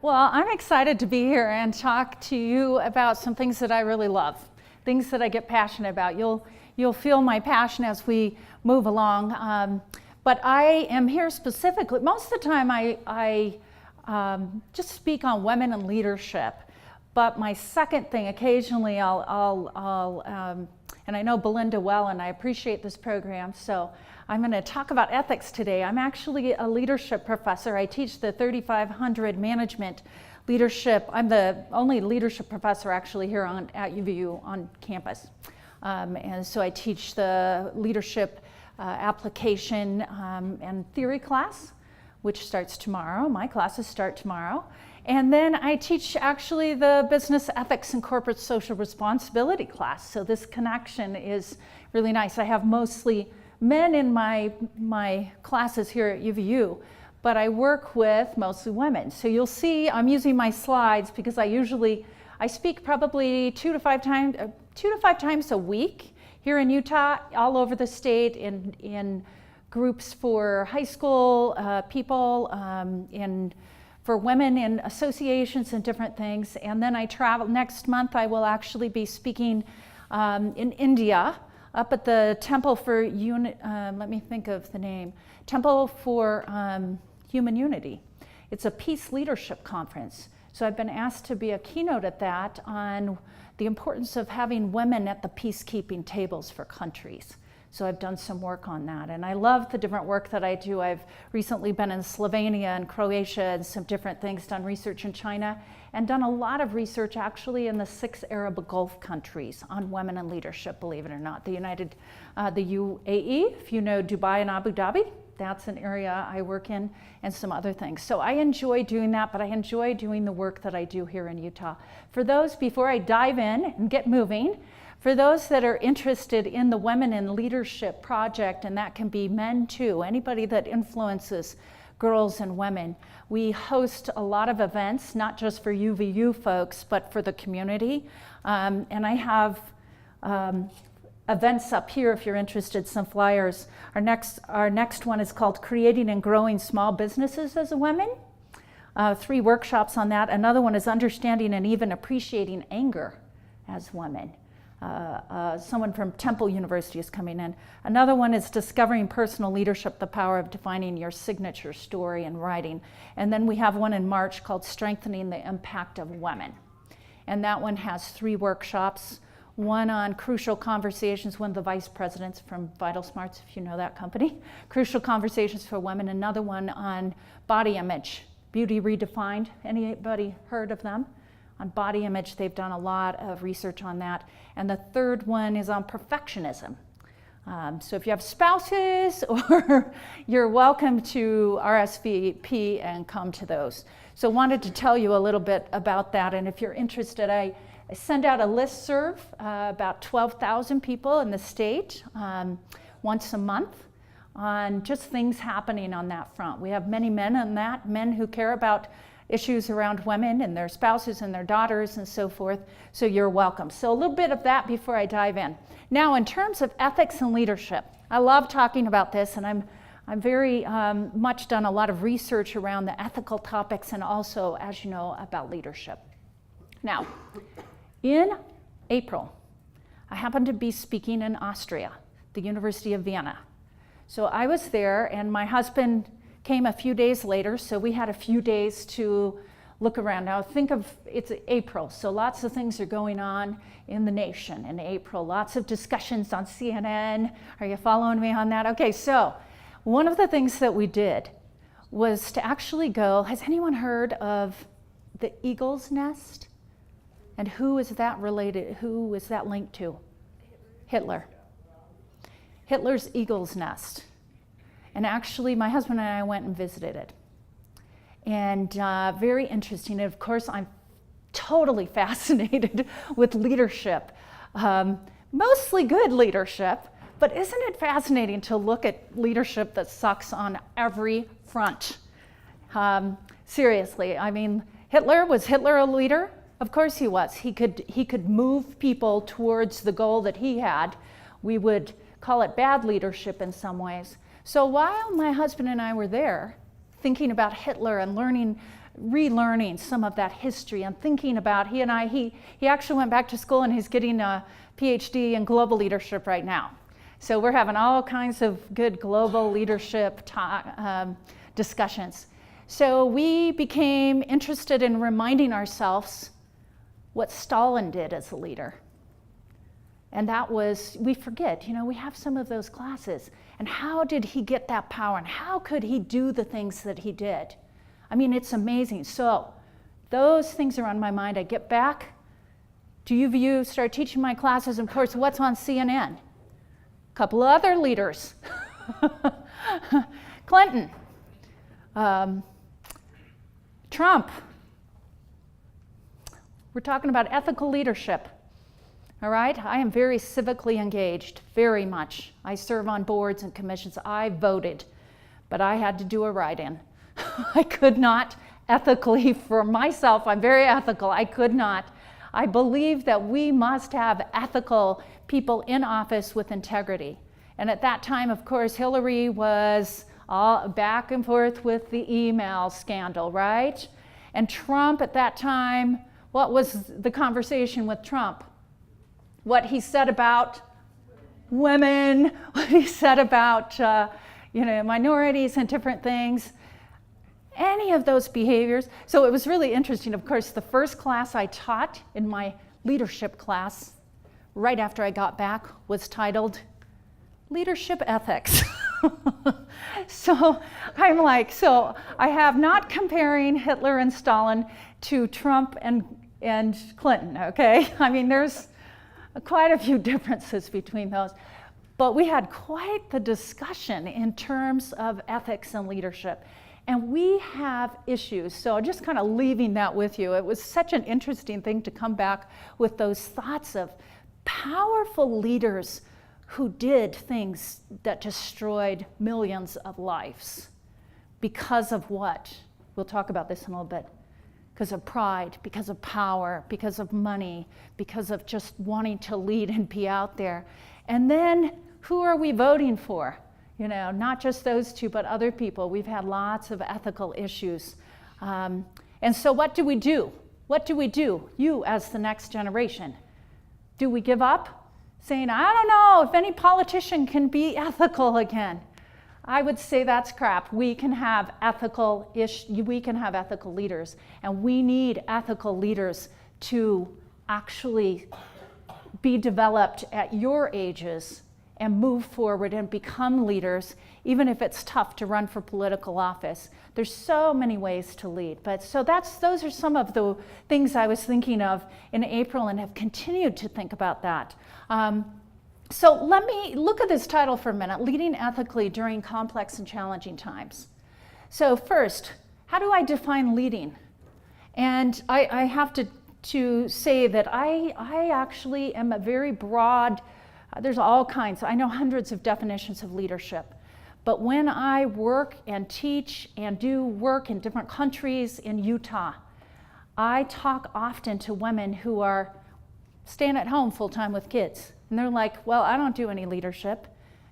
Well, I'm excited to be here and talk to you about some things that I really love, things that I get passionate about. You'll feel my passion as we move along. But I am here specifically, most of the time I just speak on women and leadership. But my second thing, occasionally and I know Belinda well and I appreciate this program, so I'm going to talk about ethics today. I'm actually a leadership professor. I teach the 3500 management leadership. I'm the only leadership professor actually here at UVU on campus. And so I teach the leadership application and theory class, which starts tomorrow. My classes start tomorrow. And then I teach actually the business ethics and corporate social responsibility class. So this connection is really nice. I have mostly men in my classes here at UVU, but I work with mostly women. So you'll see I'm using my slides because I speak probably 2 to 5 times a week here in Utah, all over the state in groups for high school people, for women in associations and different things. And then I travel, next month I will actually be speaking in India, up at the Temple for let me think of the name, Temple for Human Unity. It's a peace leadership conference. So I've been asked to be a keynote at that on the importance of having women at the peacekeeping tables for countries. So I've done some work on that, and I love the different work that I do. I've recently been in Slovenia and Croatia and some different things, done research in China, and done a lot of research actually in the 6 Arab Gulf countries on women and leadership, believe it or not. The UAE, if you know Dubai and Abu Dhabi, that's an area I work in, and some other things. So I enjoy doing that, but I enjoy doing the work that I do here in Utah. For those, before I dive in and get moving, for those that are interested in the Women in Leadership Project, and that can be men too, anybody that influences girls and women, we host a lot of events, not just for UVU folks, but for the community. And I have events up here if you're interested, some flyers. Our next one is called Creating and Growing Small Businesses as a Woman. 3 workshops on that. Another one is Understanding and Even Appreciating Anger as Women. Someone from Temple University is coming in. Another one is Discovering Personal Leadership, the Power of Defining Your Signature Story in Writing. And then we have one in March called Strengthening the Impact of Women. And that one has 3 workshops. One on Crucial Conversations, one of the vice presidents from Vital Smarts, if you know that company. Crucial Conversations for Women. Another one on body image, Beauty Redefined. Anybody heard of them? On body image, they've done a lot of research on that. And the third one is on perfectionism. So if you have spouses, or you're welcome to RSVP and come to those. So wanted to tell you a little bit about that. And if you're interested, I send out a listserv, about 12,000 people in the state, once a month, on just things happening on that front. We have many men on that, men who care about issues around women and their spouses and their daughters and so forth, so you're welcome. So a little bit of that before I dive in. Now, in terms of ethics and leadership, I love talking about this, and I'm very much done a lot of research around the ethical topics and also, as you know, about leadership. Now, in April, I happened to be speaking in Austria, the University of Vienna. So I was there, and my husband came a few days later, so we had a few days to look around. Now think of, it's April, so lots of things are going on in the nation in April. Lots of discussions on CNN. Are you following me on that? Okay, so one of the things that we did was to actually go, has anyone heard of the Eagle's Nest? And who is that related, who is that linked to? Hitler. Hitler's Eagle's Nest. And actually, my husband and I went and visited it. And very interesting. And of course, I'm totally fascinated with leadership. Mostly good leadership, but isn't it fascinating to look at leadership that sucks on every front? Seriously, I mean, was Hitler a leader? Of course he was. He could move people towards the goal that he had. We would call it bad leadership in some ways. So while my husband and I were there, thinking about Hitler and learning relearning some of that history and thinking about, he actually went back to school and he's getting a PhD in global leadership right now. So we're having all kinds of good global leadership discussions. So we became interested in reminding ourselves what Stalin did as a leader. And that was, we forget, we have some of those classes. And how did he get that power? And how could he do the things that he did? I mean, it's amazing. So those things are on my mind. I get back to UVU, start teaching my classes, and of course, what's on CNN? A couple of other leaders. Clinton, Trump. We're talking about ethical leadership. All right, I am very civically engaged, very much. I serve on boards and commissions. I voted, but I had to do a write-in. I could not ethically, for myself, I'm very ethical, I could not. I believe that we must have ethical people in office with integrity. And at that time, of course, Hillary was all back and forth with the email scandal, right? And Trump at that time, what was the conversation with Trump? What he said about women, what he said about minorities and different things, any of those behaviors. So it was really interesting. Of course, the first class I taught in my leadership class, right after I got back, was titled Leadership Ethics. So I'm like, so I have not comparing Hitler and Stalin to Trump and Clinton, okay? I mean, there's quite a few differences between those. But we had quite the discussion in terms of ethics and leadership. And we have issues, so just kind of leaving that with you. It was such an interesting thing to come back with those thoughts of powerful leaders who did things that destroyed millions of lives. Because of what? We'll talk about this in a little bit. Because of pride, because of power, because of money, because of just wanting to lead and be out there. And then who are we voting for? Not just those two, but other people. We've had lots of ethical issues. And so what do we do? What do we do, you as the next generation? Do we give up? Saying, I don't know if any politician can be ethical again. I would say that's crap. We can have ethical leaders, and we need ethical leaders to actually be developed at your ages and move forward and become leaders, even if it's tough to run for political office. There's so many ways to lead. But so those are some of the things I was thinking of in April and have continued to think about that. So let me look at this title for a minute, Leading Ethically During Complex and Challenging Times. So first, how do I define leading? And I have to say that I actually am a very broad, there's all kinds, I know hundreds of definitions of leadership. But when I work and teach and do work in different countries in Utah, I talk often to women who are staying at home full-time with kids. And they're like, well, I don't do any leadership.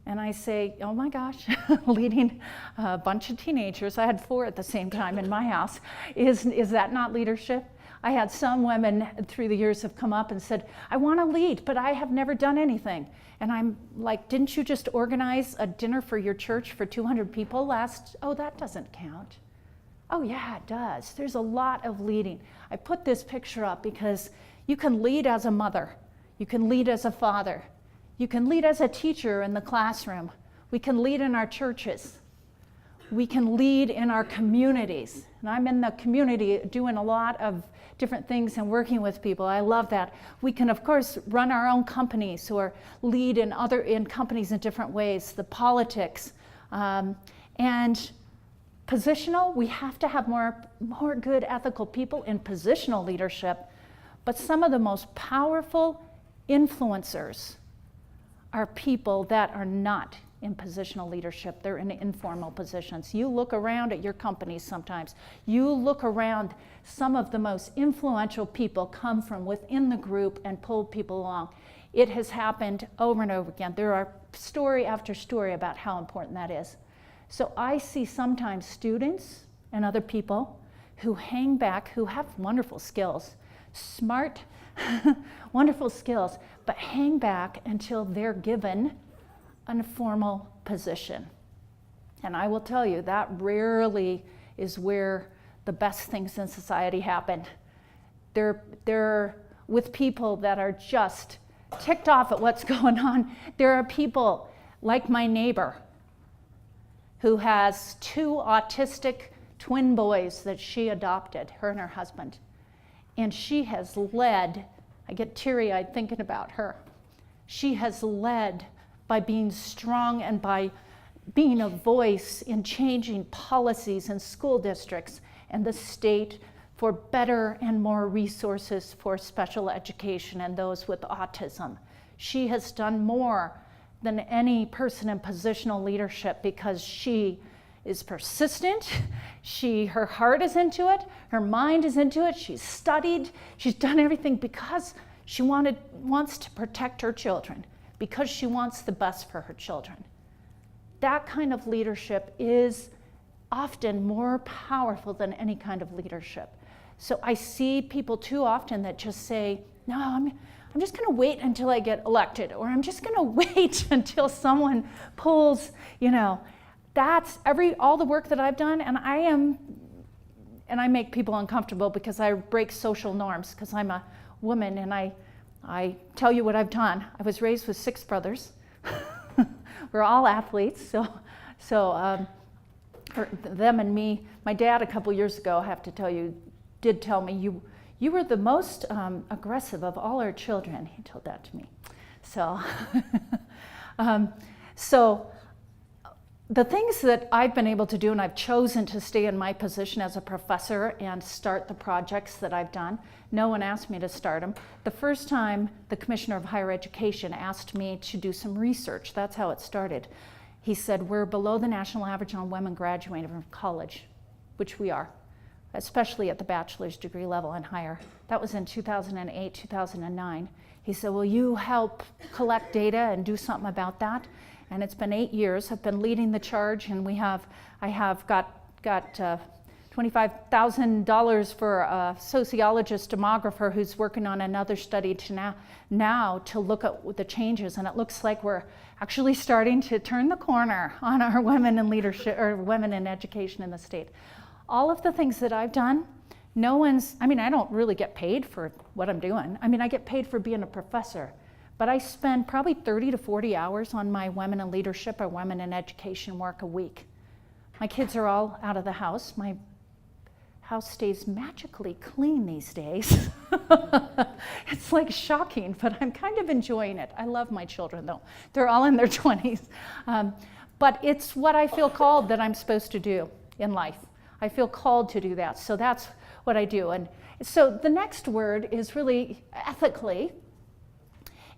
And I say, oh my gosh, leading a bunch of teenagers, I had 4 at the same time in my house, is that not leadership? I had some women through the years have come up and said, I want to lead, but I have never done anything. And I'm like, didn't you just organize a dinner for your church for 200 people last? Oh, that doesn't count. Oh yeah, it does. There's a lot of leading. I put this picture up because you can lead as a mother. You can lead as a father. You can lead as a teacher in the classroom. We can lead in our churches. We can lead in our communities. And I'm in the community doing a lot of different things and working with people. I love that. We can, of course, run our own companies or lead in companies in different ways, the politics. And positional, we have to have more good ethical people in positional leadership. But some of the most powerful influencers are people that are not in positional leadership. They're in informal positions. You look around at your companies sometimes. You look around, some of the most influential people come from within the group and pull people along. It has happened over and over again. There are story after story about how important that is. So I see sometimes students and other people who hang back, who have wonderful skills, smart, wonderful skills, but hang back until they're given a formal position. And I will tell you, that rarely is where the best things in society happen. They're with people that are just ticked off at what's going on. There are people like my neighbor who has 2 autistic twin boys that she adopted, her and her husband. And she has led, I get teary-eyed thinking about her. She has led by being strong and by being a voice in changing policies in school districts and the state for better and more resources for special education and those with autism. She has done more than any person in positional leadership because she is persistent, her heart is into it, her mind is into it, she's studied, she's done everything because she wants to protect her children, because she wants the best for her children. That kind of leadership is often more powerful than any kind of leadership. So I see people too often that just say, no, I'm just gonna wait until I get elected, or I'm just gonna wait until someone pulls, that's all the work that I've done, and I make people uncomfortable because I break social norms, because I'm a woman, and I tell you what I've done. I was raised with 6 brothers. We're all athletes, so them and me. My dad, a couple years ago, I have to tell you, did tell me, you were the most aggressive of all our children. He told that to me. So, so the things that I've been able to do, and I've chosen to stay in my position as a professor and start the projects that I've done. No one asked me to start them. The first time the Commissioner of Higher Education asked me to do some research, that's how it started. He said, we're below the national average on women graduating from college, which we are, especially at the bachelor's degree level and higher. That was in 2008, 2009. He said, will you help collect data and do something about that? And it's been 8 years. I've been leading the charge, and I have got $25,000 for a sociologist demographer who's working on another study to now to look at the changes, and it looks like we're actually starting to turn the corner on our women in leadership or women in education in the state. All of the things that I've done, I don't really get paid for what I'm doing. I get paid for being a professor, but I spend probably 30 to 40 hours on my women in leadership or women in education work a week. My kids are all out of the house. My house stays magically clean these days. It's like shocking, but I'm kind of enjoying it. I love my children though. They're all in their 20s. But it's what I feel called that I'm supposed to do in life. I feel called to do that, so that's what I do. And so the next word is really ethically.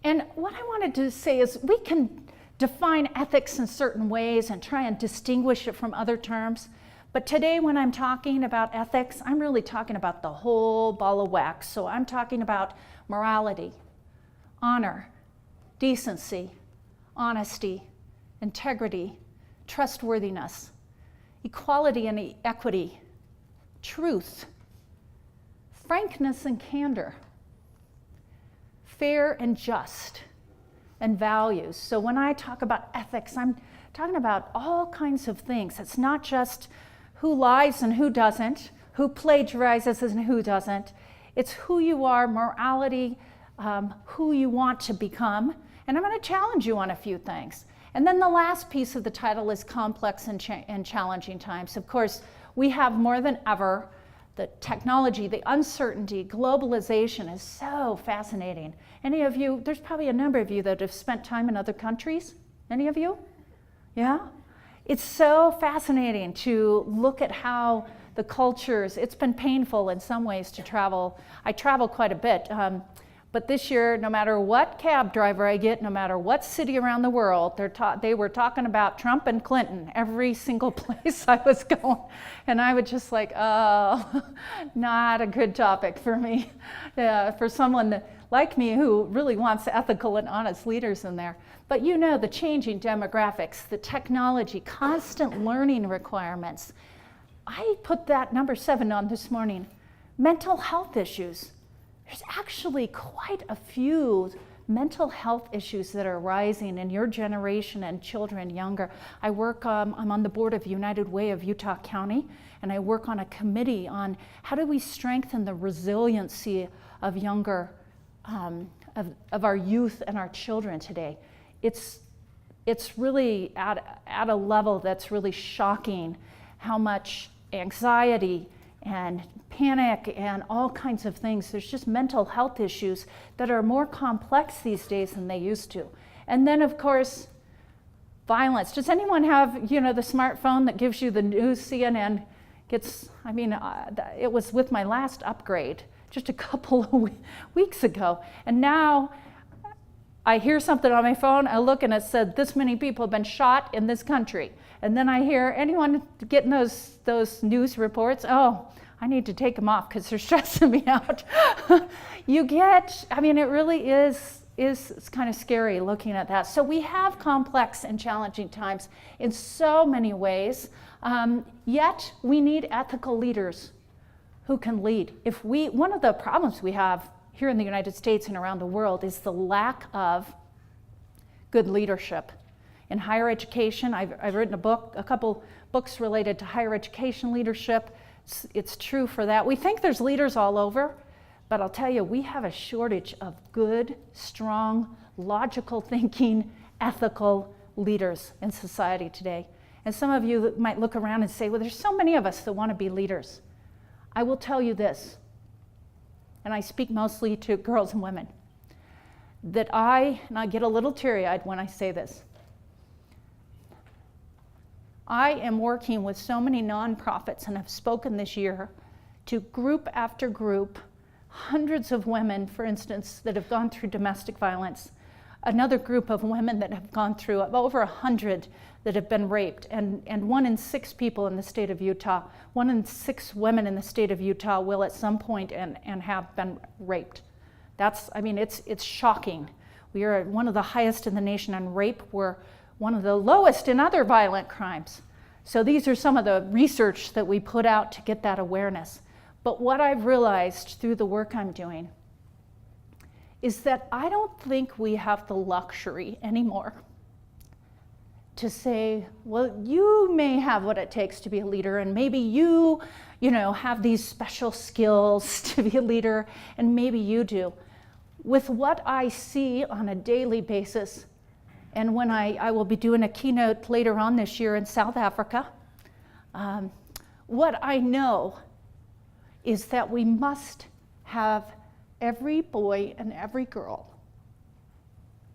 And what I wanted to say is we can define ethics in certain ways and try and distinguish it from other terms. But today when I'm talking about ethics, I'm really talking about the whole ball of wax. So I'm talking about morality, honor, decency, honesty, integrity, trustworthiness, equality and equity, truth, frankness and candor, fair and just, and values. So when I talk about ethics, I'm talking about all kinds of things. It's not just who lies and who doesn't, who plagiarizes and who doesn't. It's who you are, morality, who you want to become. And I'm going to challenge you on a few things. And then the last piece of the title is complex and challenging times. Of course, we have more than ever the technology, the uncertainty, globalization is so fascinating. Any of you, there's probably a number of you that have spent time in other countries. Any of you? Yeah? It's so fascinating to look at how the cultures, it's been painful in some ways to travel. I travel quite a bit, but this year, no matter what cab driver I get, no matter what city around the world, they were talking about Trump and Clinton every single place I was going. And I was just like, oh, not a good topic for me, for someone like me who really wants ethical and honest leaders in there. But you know, the changing demographics, the technology, constant learning requirements, I put that number 7 on this morning. Mental health issues. There's actually quite a few mental health issues that are rising in your generation and children younger. I'm on the board of United Way of Utah County, and I work on a committee on how do we strengthen the resiliency of younger, of our youth and our children today. It's really at a level that's really shocking how much anxiety and panic and all kinds of things. There's just mental health issues that are more complex these days than they used to. And then, of course, violence. Does anyone have, the smartphone that gives you the news? CNN gets, it was with my last upgrade just a couple of weeks ago. And now I hear something on my phone, I look and it said this many people have been shot in this country. And then I hear anyone getting those news reports, oh, I need to take them off because they're stressing me out. It really is kind of scary looking at that. So we have complex and challenging times in so many ways, yet we need ethical leaders who can lead. One of the problems we have here in the United States and around the world is the lack of good leadership. In higher education, I've written a couple books related to higher education leadership. It's true for that. We think there's leaders all over, but I'll tell you, we have a shortage of good, strong, logical thinking, ethical leaders in society today. And some of you might look around and say, well, there's so many of us that want to be leaders. I will tell you this, and I speak mostly to girls and women, that I get a little teary-eyed when I say this. I am working with so many nonprofits and have spoken this year to group after group, hundreds of women, for instance, that have gone through domestic violence, another group of women that have gone through over 100 that have been raped, and 1 in 6 people in the state of Utah, 1 in 6 women in the state of Utah will at some point and have been raped. It's shocking. We are one of the highest in the nation on rape. We're one of the lowest in other violent crimes. So these are some of the research that we put out to get that awareness. But what I've realized through the work I'm doing is that I don't think we have the luxury anymore to say, well, you may have what it takes to be a leader, and maybe you have these special skills to be a leader, and maybe you do. With what I see on a daily basis, and when I will be doing a keynote later on this year in South Africa, what I know is that we must have every boy and every girl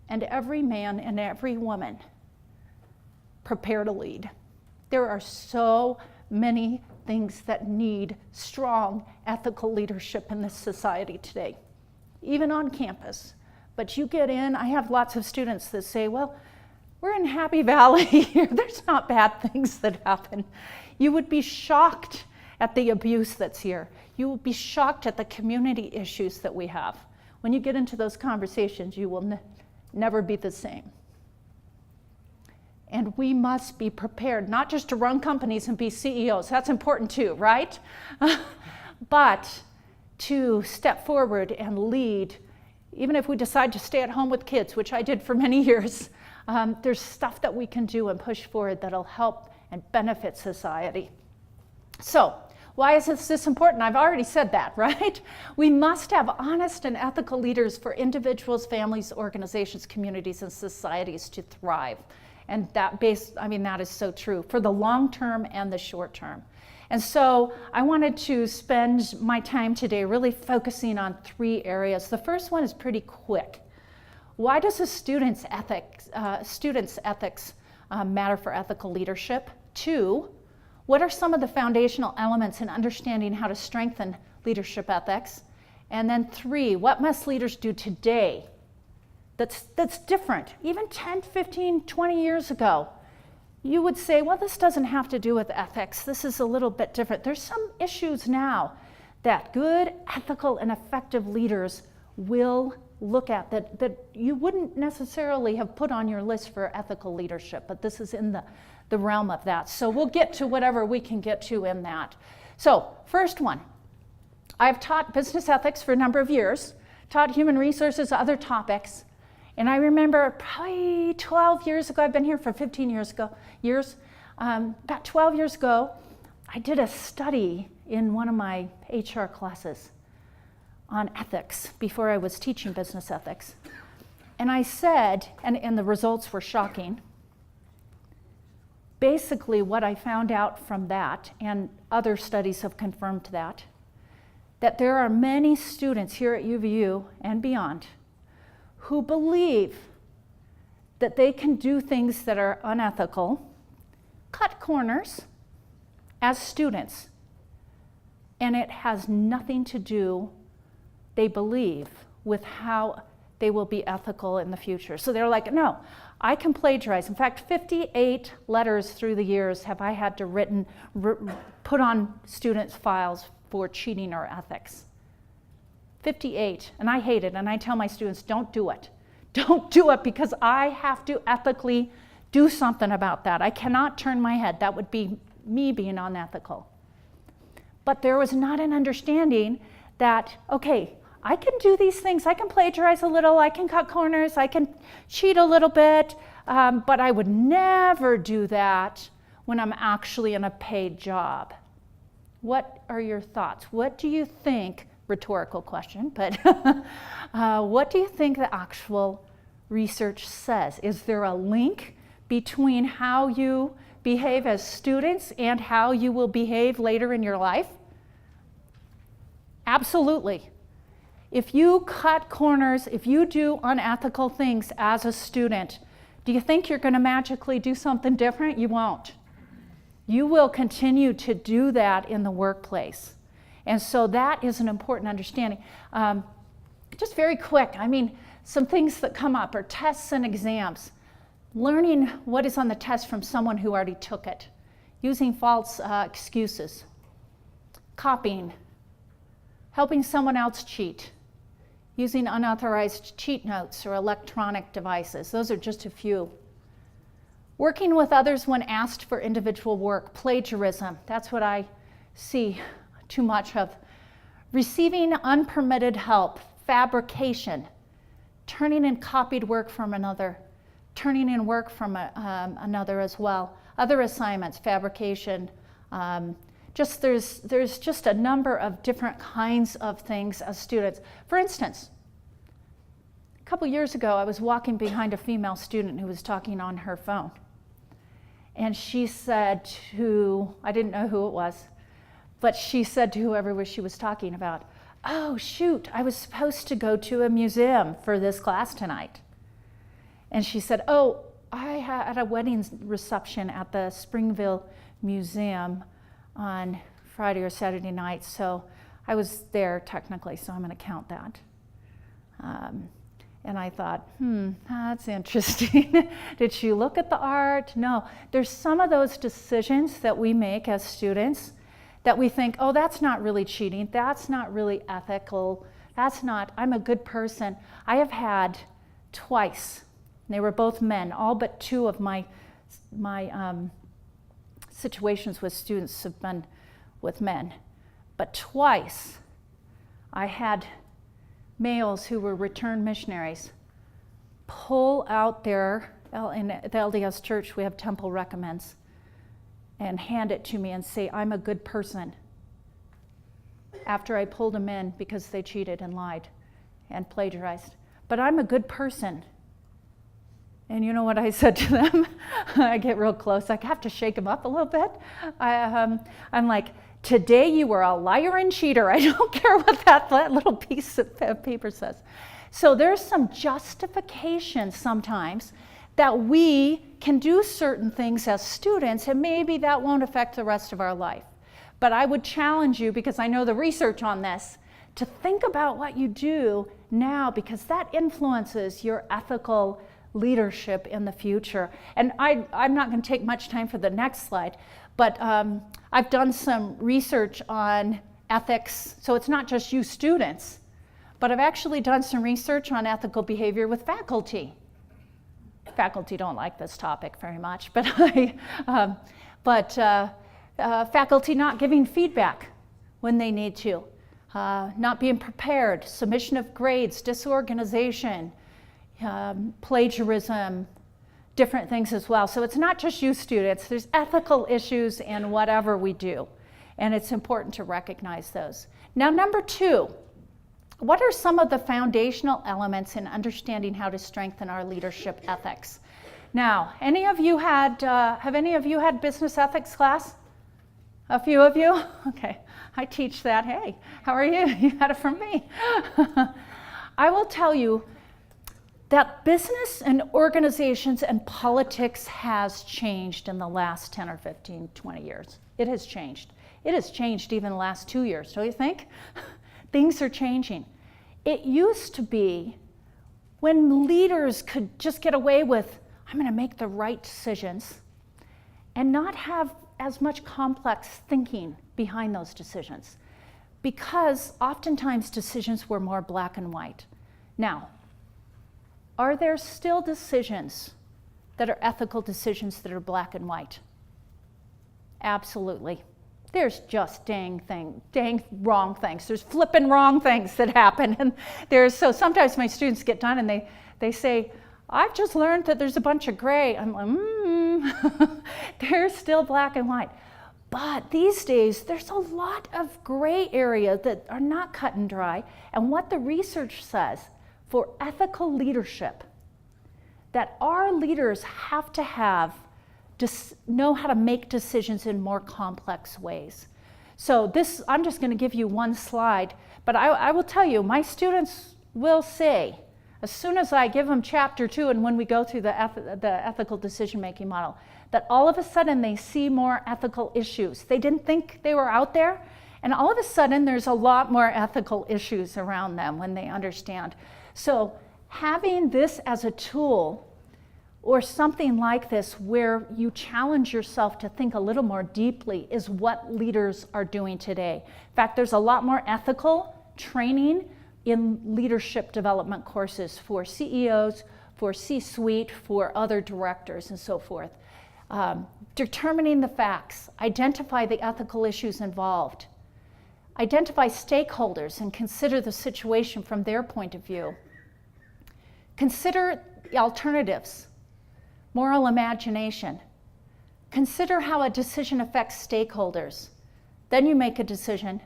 and every man and every woman prepare to lead. There are so many things that need strong ethical leadership in this society today, even on campus. But you get in, I have lots of students that say, well, we're in Happy Valley here. There's not bad things that happen. You would be shocked at the abuse that's here. You will be shocked at the community issues that we have. When you get into those conversations, you will never be the same. And we must be prepared, not just to run companies and be CEOs. That's important too, right? But to step forward and lead. Even if we decide to stay at home with kids, which I did for many years, there's stuff that we can do and push forward that'll help and benefit society. So, why is this important? I've already said that, right? We must have honest and ethical leaders for individuals, families, organizations, communities, and societies to thrive. And that is so true for the long term and the short term. And so I wanted to spend my time today really focusing on 3 areas. The first one is pretty quick. Why does a student's ethics matter for ethical leadership? 2, what are some of the foundational elements in understanding how to strengthen leadership ethics? And then 3, what must leaders do today that's different? Even 10, 15, 20 years ago, you would say, well, this doesn't have to do with ethics. This is a little bit different. There's some issues now that good, ethical, and effective leaders will look at that you wouldn't necessarily have put on your list for ethical leadership, but this is in the realm of that. So we'll get to whatever we can get to in that. So first one, I've taught business ethics for a number of years, taught human resources, other topics. And I remember probably 12 years ago, I've been here for 15 years, about 12 years ago, I did a study in one of my HR classes on ethics before I was teaching business ethics. And I said, and the results were shocking, basically what I found out from that, and other studies have confirmed that there are many students here at UVU and beyond who believe that they can do things that are unethical, cut corners as students, and it has nothing to do, they believe, with how they will be ethical in the future. So they're like, no, I can plagiarize. In fact, 58 letters through the years have I had to put on students' files for cheating or ethics. 58, and I hate it, and I tell my students, don't do it. Don't do it, because I have to ethically do something about that. I cannot turn my head. That would be me being unethical. But there was not an understanding that, okay, I can do these things. I can plagiarize a little. I can cut corners. I can cheat a little bit. But I would never do that when I'm actually in a paid job. What are your thoughts? What do you think? Rhetorical question, but what do you think the actual research says? Is there a link between how you behave as students and how you will behave later in your life? Absolutely. If you cut corners, if you do unethical things as a student, do you think you're going to magically do something different? You won't. You will continue to do that in the workplace. And so that is an important understanding. Just very quick, some things that come up are tests and exams. Learning what is on the test from someone who already took it. Using false excuses. Copying. Helping someone else cheat. Using unauthorized cheat notes or electronic devices. Those are just a few. Working with others when asked for individual work. Plagiarism. That's what I see too much of. Receiving unpermitted help, fabrication, turning in copied work from another, turning in work from another as well. Other assignments, fabrication, there's just a number of different kinds of things as students. For instance, a couple years ago I was walking behind a female student who was talking on her phone. And she said I didn't know who it was, but she said to whoever she was talking about, oh shoot, I was supposed to go to a museum for this class tonight. And she said, oh, I had a wedding reception at the Springville Museum on Friday or Saturday night, so I was there technically, so I'm going to count that. And I thought, that's interesting. Did she look at the art? No. There's some of those decisions that we make as students that we think, oh, that's not really cheating. That's not really ethical. I'm a good person. I have had twice, and they were both men, all but two of my situations with students have been with men. But twice, I had males who were returned missionaries pull out in the LDS church, we have temple recommends, and hand it to me and say, I'm a good person, after I pulled them in because they cheated and lied and plagiarized. But I'm a good person. And you know what I said to them? I get real close. I have to shake them up a little bit. I'm like, today you were a liar and cheater. I don't care what that little piece of paper says. So there's some justification sometimes that we can do certain things as students, and maybe that won't affect the rest of our life. But I would challenge you, because I know the research on this, to think about what you do now, because that influences your ethical leadership in the future. And I'm not going to take much time for the next slide, but I've done some research on ethics. So it's not just you students, but I've actually done some research on ethical behavior with faculty. Faculty don't like this topic very much, but faculty not giving feedback when they need to, not being prepared, submission of grades, disorganization, plagiarism, different things as well. So it's not just you students, there's ethical issues in whatever we do, and it's important to recognize those. Now, number 2, what are some of the foundational elements in understanding how to strengthen our leadership ethics? Now, have any of you had business ethics class? A few of you? Okay, I teach that. Hey, how are you? You had it from me. I will tell you that business and organizations and politics has changed in the last 10 or 15, 20 years. It has changed. It has changed even the last 2 years, don't you think? Things are changing. It used to be when leaders could just get away with, I'm going to make the right decisions, and not have as much complex thinking behind those decisions, because oftentimes decisions were more black and white. Now, are there still decisions that are ethical decisions that are black and white? Absolutely. There's just dang wrong things. There's flippin' wrong things that happen. And so sometimes my students get done and they say, I've just learned that there's a bunch of gray. I'm like, There's still black and white. But these days, there's a lot of gray areas that are not cut and dry. And what the research says for ethical leadership, that our leaders have to know how to make decisions in more complex ways. So I'm just going to give you one slide, but I will tell you, my students will say, as soon as I give them chapter 2 and when we go through the ethical decision-making model, that all of a sudden they see more ethical issues. They didn't think they were out there, and all of a sudden there's a lot more ethical issues around them when they understand. So having this as a tool, or something like this where you challenge yourself to think a little more deeply, is what leaders are doing today. In fact, there's a lot more ethical training in leadership development courses for CEOs, for C-suite, for other directors and so forth. Determining the facts, identify the ethical issues involved, identify stakeholders and consider the situation from their point of view. Consider the alternatives. Moral imagination. Consider how a decision affects stakeholders. Then you make a decision,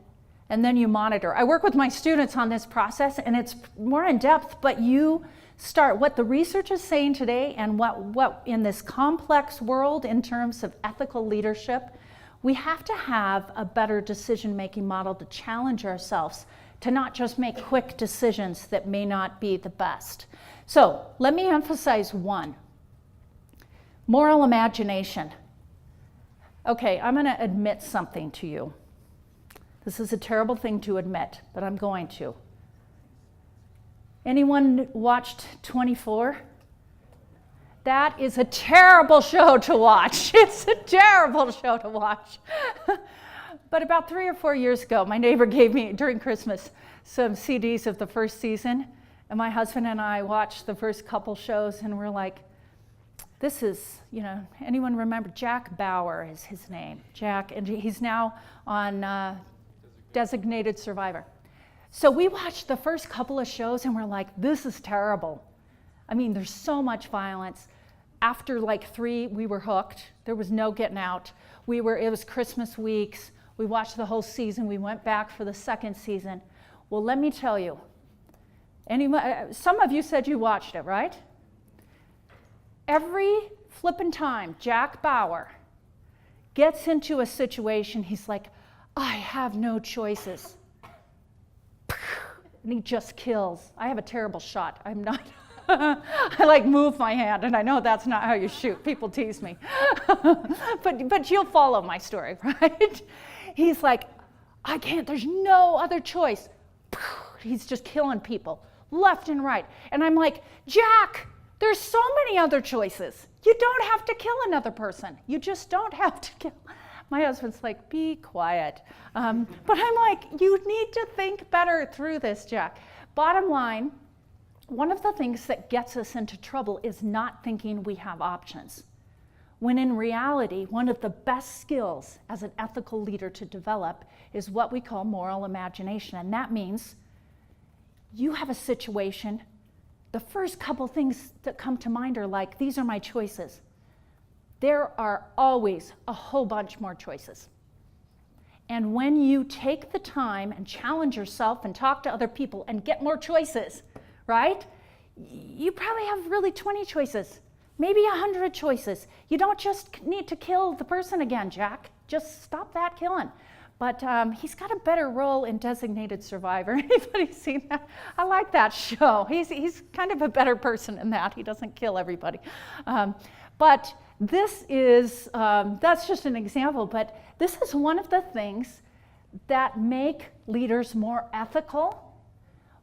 and then you monitor. I work with my students on this process, and it's more in depth, but you start what the research is saying today, and what in this complex world in terms of ethical leadership, we have to have a better decision-making model to challenge ourselves to not just make quick decisions that may not be the best. So let me emphasize one. Moral imagination. Okay, I'm going to admit something to you. This is a terrible thing to admit, but I'm going to. Anyone watched 24? That is a terrible show to watch. It's a terrible show to watch. But about 3 or 4 years ago, my neighbor gave me, during Christmas, some CDs of the first season, and my husband and I watched the first couple shows, and we're like, this is, anyone remember? Jack Bauer is his name. Jack, and he's now on Designated Survivor. So we watched the first couple of shows and we're like, this is terrible. I mean, there's so much violence. After like 3, we were hooked. There was no getting out. It was Christmas weeks. We watched the whole season. We went back for the second season. Well, let me tell you, some of you said you watched it, right? Every flippin' time Jack Bauer gets into a situation, he's like, I have no choices. And he just kills. I have a terrible shot. I'm not, I move my hand, and I know that's not how you shoot. People tease me. but you'll follow my story, right? He's like, I can't, there's no other choice. He's just killing people left and right. And I'm like, Jack, there's so many other choices. You don't have to kill another person. You just don't have to kill. My husband's like, be quiet. But I'm like, you need to think better through this, Jack. Bottom line, one of the things that gets us into trouble is not thinking we have options. When in reality, one of the best skills as an ethical leader to develop is what we call moral imagination. And that means you have a situation, the first couple things that come to mind are like, these are my choices. There are always a whole bunch more choices. And when you take the time and challenge yourself and talk to other people and get more choices, right? You probably have really 20 choices, maybe 100 choices. You don't just need to kill the person again, Jack. Just stop that killing. But he's got a better role in Designated Survivor. Anybody seen that? I like that show. He's kind of a better person in that. He doesn't kill everybody. But this is, that's just an example, but this is one of the things that make leaders more ethical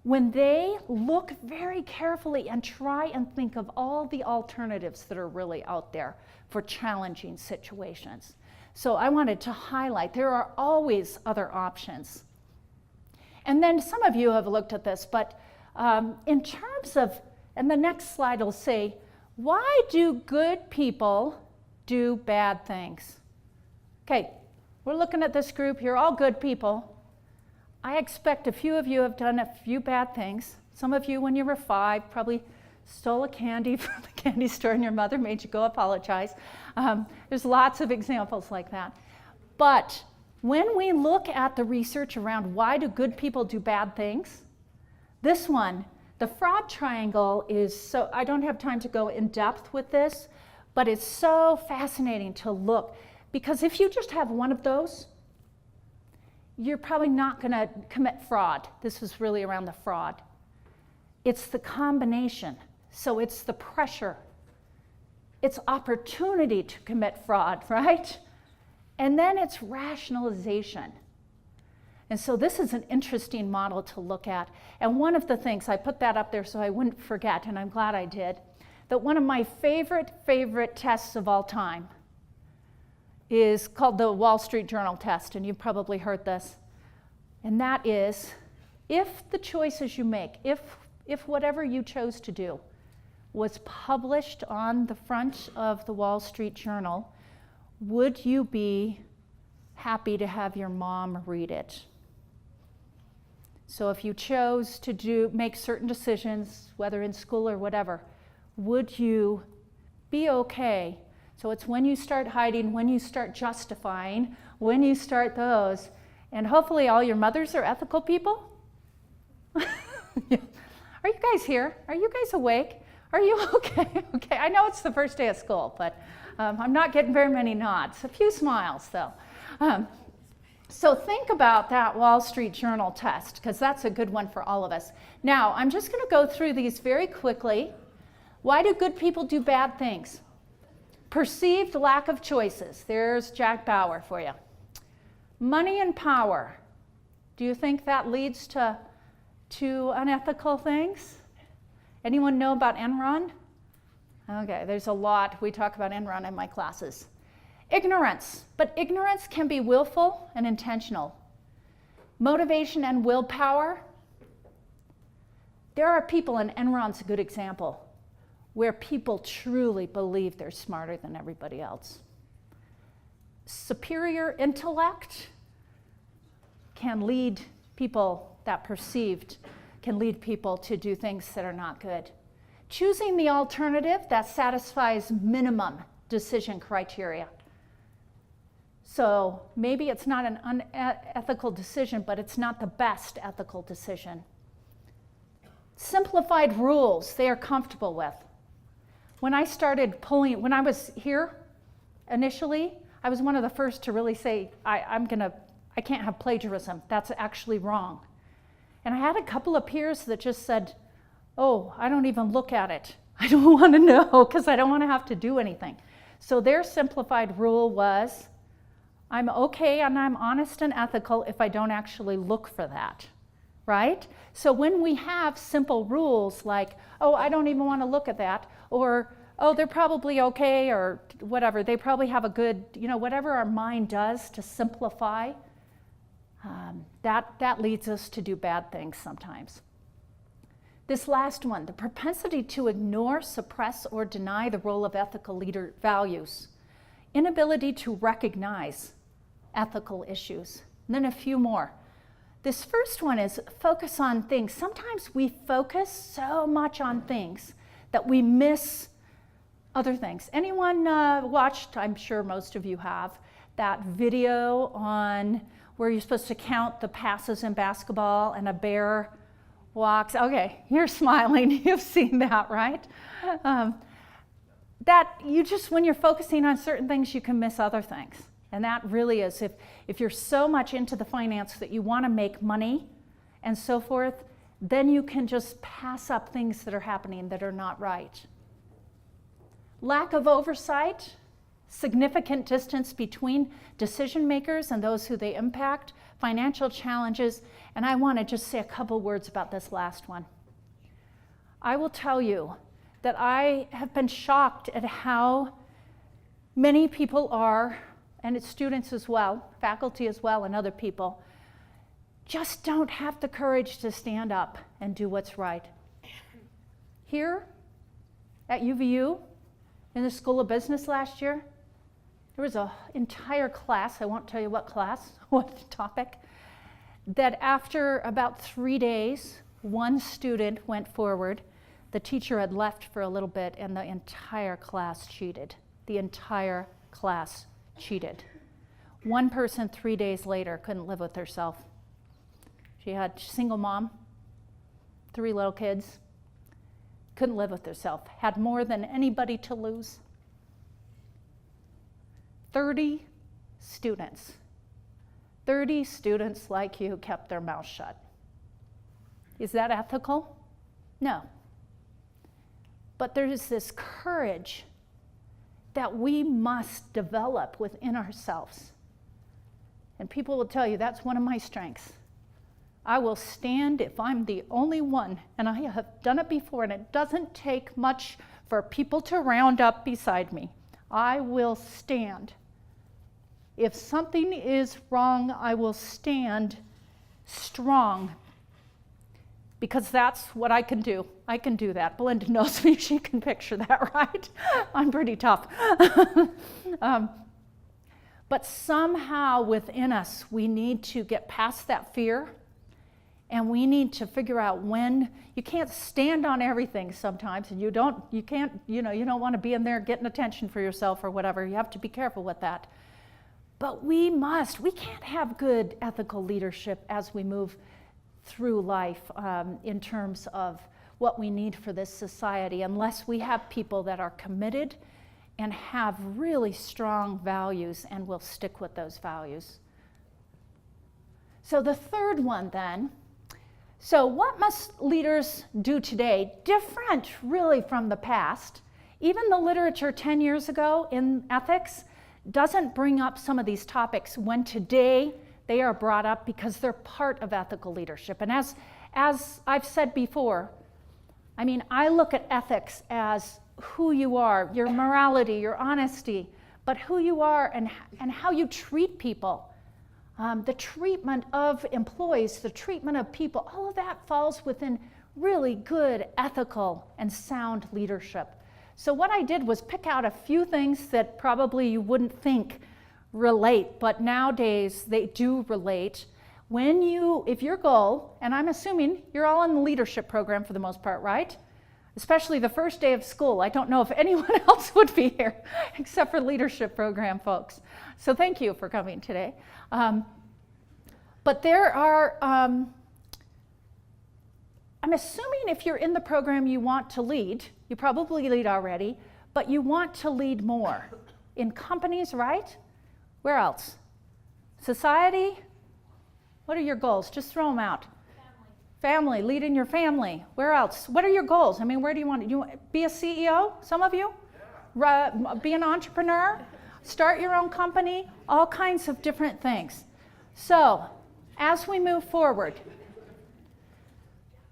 when they look very carefully and try and think of all the alternatives that are really out there for challenging situations. So I wanted to highlight there are always other options. And then some of you have looked at this, but in terms of, and the next slide will say, why do good people do bad things? Okay, we're looking at this group. You're all good people. I expect a few of you have done a few bad things. Some of you, when you were 5, probably stole a candy from the candy store and your mother made you go apologize. There's lots of examples like that. But when we look at the research around why do good people do bad things, this one, the fraud triangle is so, I don't have time to go in depth with this, but it's so fascinating to look, because if you just have one of those, you're probably not going to commit fraud. This was really around the fraud. It's the combination. So it's the pressure. It's opportunity to commit fraud, right? And then it's rationalization. And so this is an interesting model to look at. And one of the things, I put that up there so I wouldn't forget, and I'm glad I did, that one of my favorite tests of all time is called the Wall Street Journal test, and you've probably heard this. And that is, if the choices you make, if whatever you chose to do was published on the front of the Wall Street Journal, would you be happy to have your mom read it? So if you chose to make certain decisions, whether in school or whatever, would you be okay? So it's when you start hiding, when you start justifying, when you start those, and hopefully all your mothers are ethical people. Yeah. Are you guys here? Are you guys awake? Are you okay? Okay, I know it's the first day of school, but I'm not getting very many nods. A few smiles, though. So think about that Wall Street Journal test, because that's a good one for all of us. Now, I'm just going to go through these very quickly. Why do good people do bad things? Perceived lack of choices. There's Jack Bauer for you. Money and power. Do you think that leads to unethical things? Anyone know about Enron? Okay, there's a lot. We talk about Enron in my classes. Ignorance, but ignorance can be willful and intentional. Motivation and willpower. There are people, and Enron's a good example, where people truly believe they're smarter than everybody else. Superior intellect can lead people, that perceived, can lead people to do things that are not good. Choosing the alternative that satisfies minimum decision criteria. So maybe it's not an unethical decision, but it's not the best ethical decision. Simplified rules they are comfortable with. When I started when I was here initially, I was one of the first to really say, I can't have plagiarism. That's actually wrong. And I had a couple of peers that just said, oh, I don't even look at it. I don't want to know because I don't want to have to do anything. So their simplified rule was, I'm okay and I'm honest and ethical if I don't actually look for that, right? So when we have simple rules like, oh, I don't even want to look at that, or, oh, they're probably okay, or whatever, they probably have a good, whatever our mind does to simplify, that leads us to do bad things sometimes. This last one, the propensity to ignore, suppress, or deny the role of ethical leader values. Inability to recognize ethical issues. And then a few more. This first one is focus on things. Sometimes we focus so much on things that we miss other things. Anyone watched, I'm sure most of you have, that video on where you're supposed to count the passes in basketball and a bear walks? Okay, you're smiling. You've seen that, right? That you just, when you're focusing on certain things, you can miss other things. And that really is, if you're so much into the finance that you want to make money and so forth, then you can just pass up things that are happening that are not right. Lack of oversight, significant distance between decision makers and those who they impact, financial challenges, and I want to just say a couple words about this last one. I will tell you that I have been shocked at how many people are, and it's students as well, faculty as well, and other people, just don't have the courage to stand up and do what's right. Here at UVU, in the School of Business last year, there was an entire class, I won't tell you what class, what topic, that after about 3 days, one student went forward. The teacher had left for a little bit, and the entire class cheated. The entire class cheated. One person 3 days later couldn't live with herself. She had a single mom, 3 little kids, couldn't live with herself, had more than anybody to lose. 30 students like you kept their mouth shut. Is that ethical? No. But there is this courage that we must develop within ourselves. And people will tell you that's one of my strengths. I will stand if I'm the only one, and I have done it before, and it doesn't take much for people to round up beside me. I will stand. If something is wrong, I will stand strong, because that's what I can do. I can do that. Belinda knows me. She can picture that, right? I'm pretty tough. But somehow within us, we need to get past that fear, and we need to figure out when. You can't stand on everything sometimes, and you don't want to be in there getting attention for yourself or whatever. You have to be careful with that. But we can't have good ethical leadership as we move through life in terms of what we need for this society unless we have people that are committed and have really strong values and will stick with those values. So the third one then, so what must leaders do today, different really from the past? Even the literature 10 years ago in ethics doesn't bring up some of these topics when today they are brought up because they're part of ethical leadership. And as I've said before, I mean, I look at ethics as who you are, your morality, your honesty, but who you are and how you treat people. The treatment of employees, the treatment of people, all of that falls within really good ethical and sound leadership. So what I did was pick out a few things that probably you wouldn't think relate, but nowadays they do relate. If your goal, and I'm assuming you're all in the leadership program for the most part, right? Especially the first day of school. I don't know if anyone else would be here except for leadership program folks. So thank you for coming today. But there are, I'm assuming if you're in the program you want to lead, you probably lead already, but you want to lead more. In companies, right? Where else? Society? What are your goals? Just throw them out. Family, lead in your family. Where else? What are your goals? I mean, where do you want to be a CEO? Some of you? Yeah. Be an entrepreneur? Start your own company? All kinds of different things. So, as we move forward,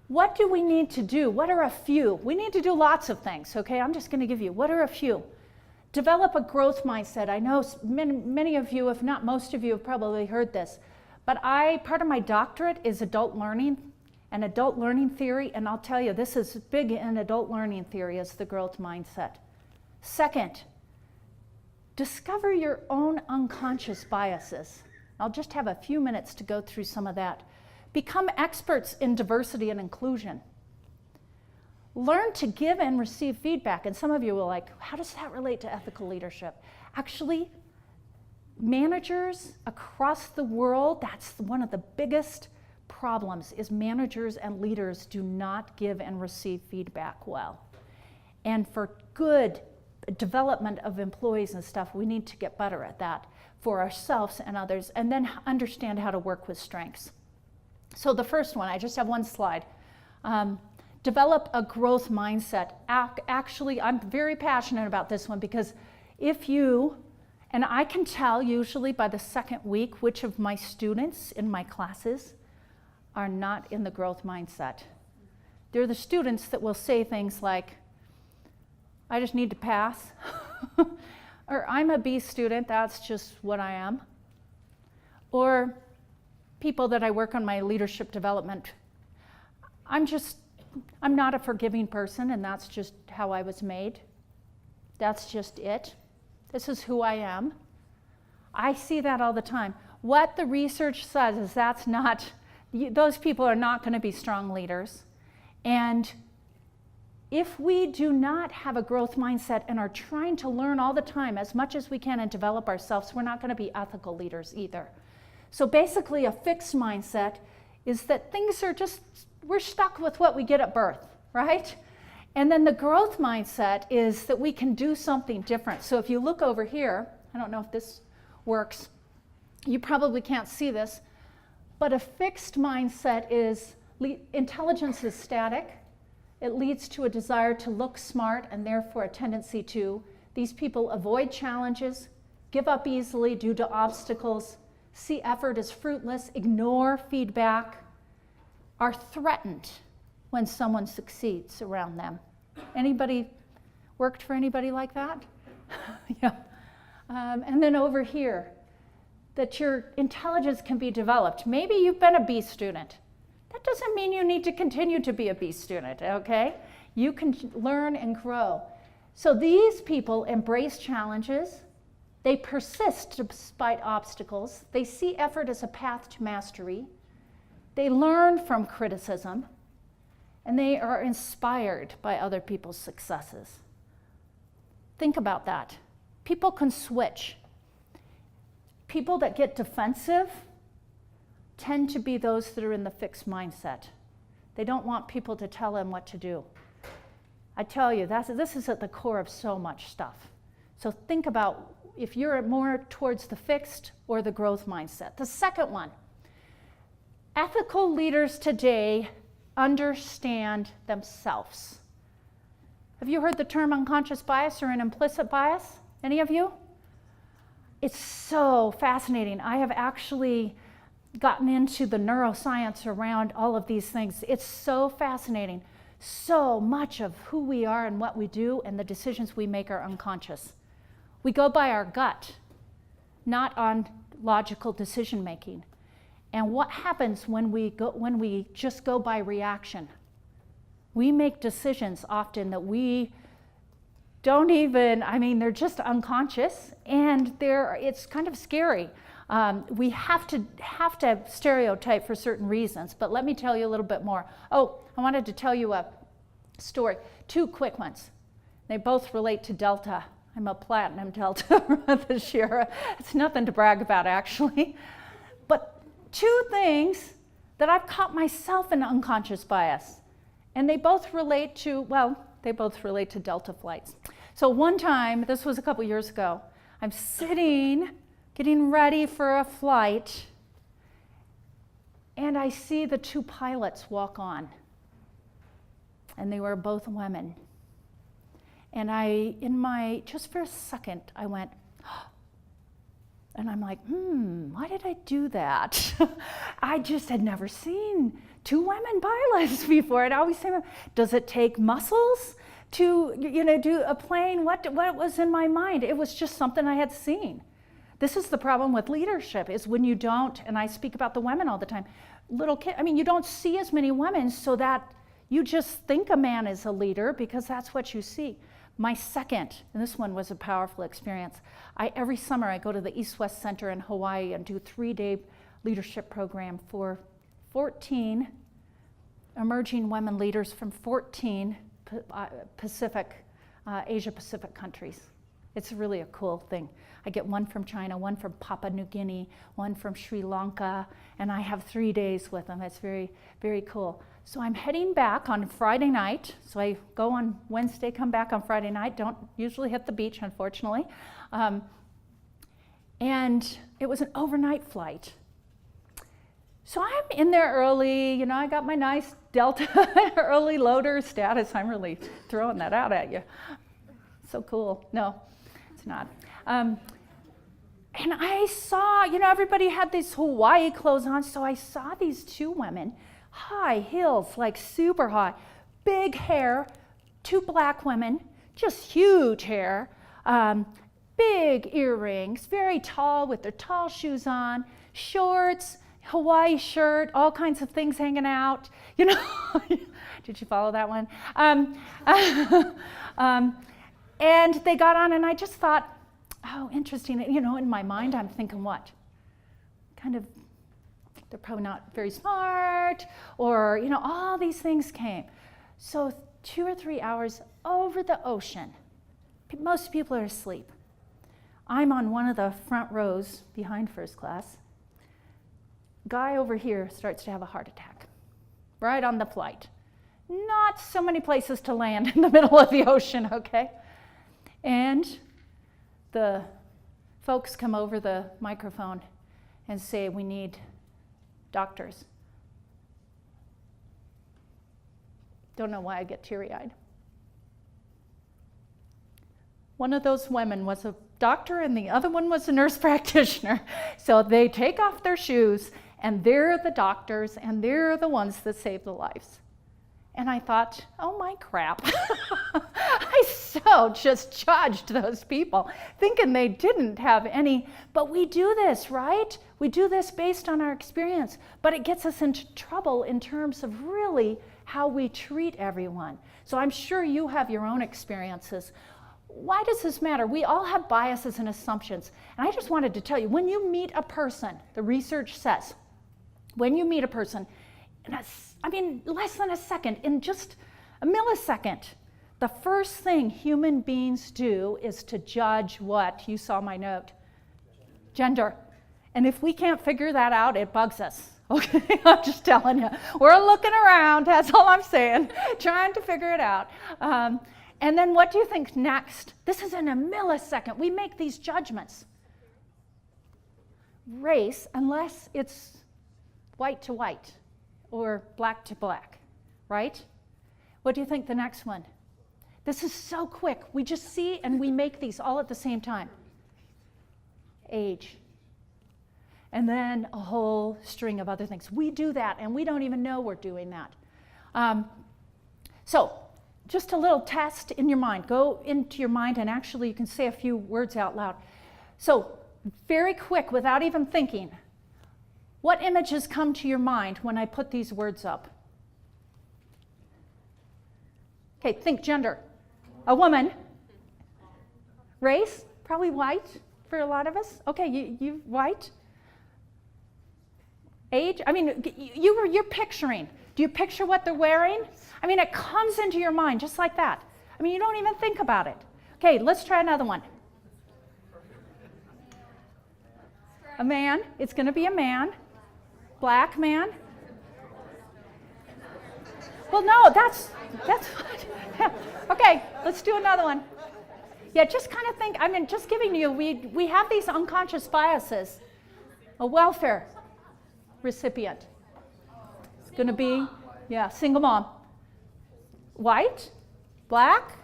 what do we need to do? What are a few? We need to do lots of things, okay? I'm just going to give you, what are a few? Develop a growth mindset. I know many of you, if not most of you, have probably heard this, but part of my doctorate is adult learning, and adult learning theory, and I'll tell you, this is big in adult learning theory, is the growth mindset. Second, discover your own unconscious biases. I'll just have a few minutes to go through some of that. Become experts in diversity and inclusion. Learn to give and receive feedback. And some of you will like, how does that relate to ethical leadership? Actually, managers across the world, that's one of the biggest problems, is managers and leaders do not give and receive feedback well. And for good development of employees and stuff, we need to get better at that for ourselves and others, and then understand how to work with strengths. So the first one, I just have one slide. Develop a growth mindset. Actually, I'm very passionate about this one because if you, and I can tell usually by the second week which of my students in my classes are not in the growth mindset. They're the students that will say things like, I just need to pass, or I'm a B student, that's just what I am. Or people that I work on my leadership development, I'm not a forgiving person, and that's just how I was made. That's just it. This is who I am. I see that all the time. What the research says is those people are not going to be strong leaders. And if we do not have a growth mindset and are trying to learn all the time as much as we can and develop ourselves, we're not going to be ethical leaders either. So basically a fixed mindset is that things are just, we're stuck with what we get at birth, right? And then the growth mindset is that we can do something different. So if you look over here, I don't know if this works, you probably can't see this, but a fixed mindset is, intelligence is static. It leads to a desire to look smart and therefore a tendency to. These people avoid challenges, give up easily due to obstacles, see effort as fruitless, ignore feedback, are threatened when someone succeeds around them. Anybody worked for anybody like that? Yeah. And then over here, that your intelligence can be developed. Maybe you've been a B student. That doesn't mean you need to continue to be a B student, okay? You can learn and grow. So these people embrace challenges. They persist despite obstacles. They see effort as a path to mastery. They learn from criticism. And they are inspired by other people's successes. Think about that. People can switch. People that get defensive tend to be those that are in the fixed mindset. They don't want people to tell them what to do. I tell you, this is at the core of so much stuff. So think about if you're more towards the fixed or the growth mindset. The second one, ethical leaders today understand themselves. Have you heard the term unconscious bias or an implicit bias? Any of you? It's so fascinating. I have actually gotten into the neuroscience around all of these things. It's so fascinating. So much of who we are and what we do and the decisions we make are unconscious. We go by our gut, not on logical decision making. And what happens when we just go by reaction? We make decisions often that we don't even, they're just unconscious, and it's kind of scary. We have to stereotype for certain reasons, but let me tell you a little bit more. Oh, I wanted to tell you a story. Two quick ones. They both relate to Delta. I'm a platinum Delta this year. It's nothing to brag about, actually. But two things that I've caught myself in unconscious bias, and they both relate to Delta flights. So one time, this was a couple years ago, I'm sitting, getting ready for a flight, and I see the two pilots walk on, and they were both women. And just for a second, I went, and I'm like, why did I do that? I just had never seen two women pilots before. I'd always say, does it take muscles to do a plane? What was in my mind? It was just something I had seen. This is the problem with leadership, is when you don't, and I speak about the women all the time, little kid. I mean, you don't see as many women, so that you just think a man is a leader because that's what you see. My second, and this one was a powerful experience, every summer I go to the East-West Center in Hawaii and do a 3-day leadership program for 14 emerging women leaders from 14 Asia-Pacific countries. It's really a cool thing. I get one from China, one from Papua New Guinea, one from Sri Lanka, and I have 3 days with them. It's very, very cool. So I'm heading back on Friday night. So I go on Wednesday, come back on Friday night. Don't usually hit the beach, unfortunately. And it was an overnight flight. So I'm in there early, you know, I got my nice Delta early loader status. I'm really throwing that out at you. So cool. No, it's not. And I saw, you know, everybody had these Hawaii clothes on, so I saw these 2 women, high heels, like super high, big hair, 2 black women, just huge hair, big earrings, very tall with their tall shoes on, shorts, Hawaii shirt, all kinds of things hanging out. You know, did you follow that one? And they got on, and I just thought, oh, interesting. You know, in my mind, I'm thinking, what? Kind of, they're probably not very smart, or, you know, all these things came. So 2 or 3 hours over the ocean, most people are asleep. I'm on one of the front rows behind first class. Guy over here starts to have a heart attack right on the flight. Not so many places to land in the middle of the ocean, okay? And the folks come over the microphone and say, we need doctors. Don't know why I get teary-eyed. One of those women was a doctor and the other one was a nurse practitioner. So they take off their shoes and they're the doctors and they're the ones that save the lives. And I thought, oh my crap. I so just judged those people, thinking they didn't have any, but we do this, right? We do this based on our experience, but it gets us into trouble in terms of really how we treat everyone. So I'm sure you have your own experiences. Why does this matter? We all have biases and assumptions. And I just wanted to tell you, when you meet a person, the research says, when you meet a person, less than a second, in just a millisecond, the first thing human beings do is to judge what? You saw my note. Gender. And if we can't figure that out, it bugs us. Okay, I'm just telling you. We're looking around, that's all I'm saying, trying to figure it out. And then what do you think next? This is in a millisecond. We make these judgments. Race, unless it's white to white or black to black, right? What do you think the next one? This is so quick. We just see and we make these all at the same time. Age. And then a whole string of other things. We do that and we don't even know we're doing that. So just a little test in your mind. Go into your mind and actually you can say a few words out loud. So very quick, without even thinking, what images come to your mind when I put these words up? Okay, think gender. A woman. Race, probably white for a lot of us. Okay, you white. Age, you're picturing. Do you picture what they're wearing? It comes into your mind just like that. You don't even think about it. Okay, let's try another one. A man, it's going to be a man. Black man. Well, no, that's what. Okay, let's do another one. Yeah, just kind of think, just giving you, we have these unconscious biases. A welfare recipient. It's going to be, single mom. White, black,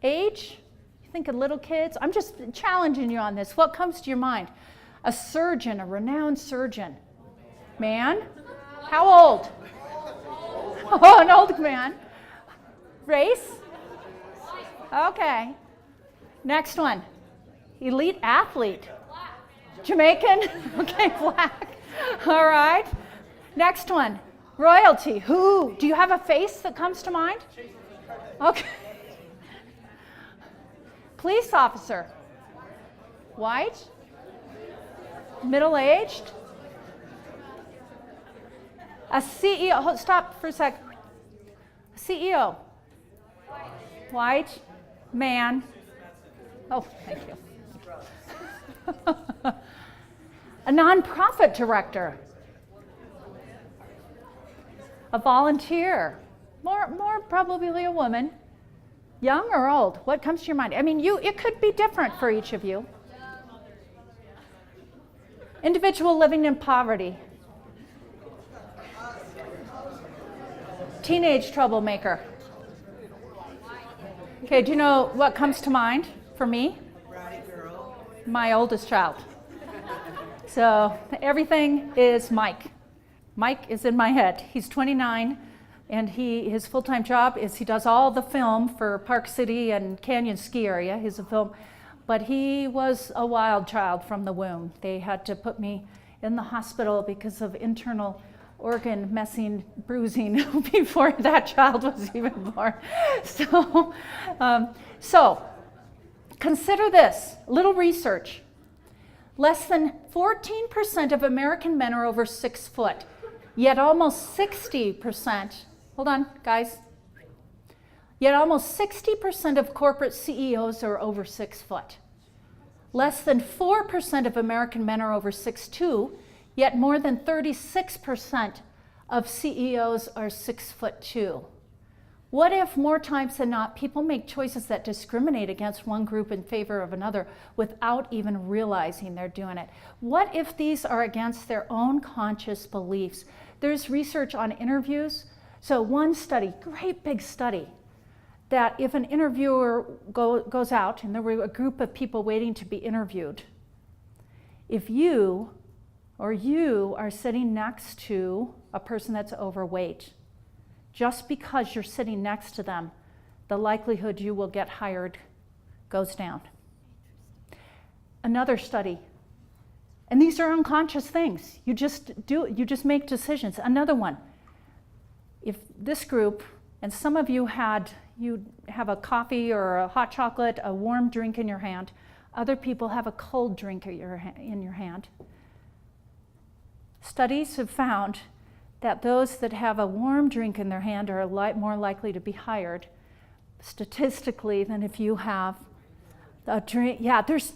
age, you think of little kids. I'm just challenging you on this. What comes to your mind? A surgeon, a renowned surgeon. Man? How old? Oh, an old man. Race? Okay. Next one. Elite athlete. Jamaican? Okay, black. All right. Next one, royalty. Who? Do you have a face that comes to mind? Okay. Police officer. White? Middle-aged? A CEO. Stop for a sec. A CEO. White. Man. Oh, thank you. A nonprofit director. A volunteer. More probably a woman. Young or old? What comes to your mind? I mean, it could be different for each of you. Individual living in poverty. Teenage troublemaker. Okay, do you know what comes to mind for me? My oldest child. So everything is Mike. Mike is in my head. He's 29, and his full-time job is he does all the film for Park City and Canyon Ski Area. He's a film, but he was a wild child from the womb. They had to put me in the hospital because of internal organ messing, bruising before that child was even born. So consider this, a little research. Less than 14% of American men are over 6 foot, yet almost 60%, hold on, guys, yet almost 60% of corporate CEOs are over 6 foot. Less than 4% of American men are over 6'2", yet more than 36% of CEOs are 6'2". What if more times than not, people make choices that discriminate against one group in favor of another without even realizing they're doing it? What if these are against their own conscious beliefs? There's research on interviews. So one study, great big study, that if an interviewer goes out and there were a group of people waiting to be interviewed, if you are sitting next to a person that's overweight, just because you're sitting next to them, the likelihood you will get hired goes down. Another study, and these are unconscious things. You just make decisions. Another one, if this group, and some of you have a coffee or a hot chocolate, a warm drink in your hand, other people have a cold drink in your hand. Studies have found that those that have a warm drink in their hand are more likely to be hired statistically than if you have a drink. Yeah, there's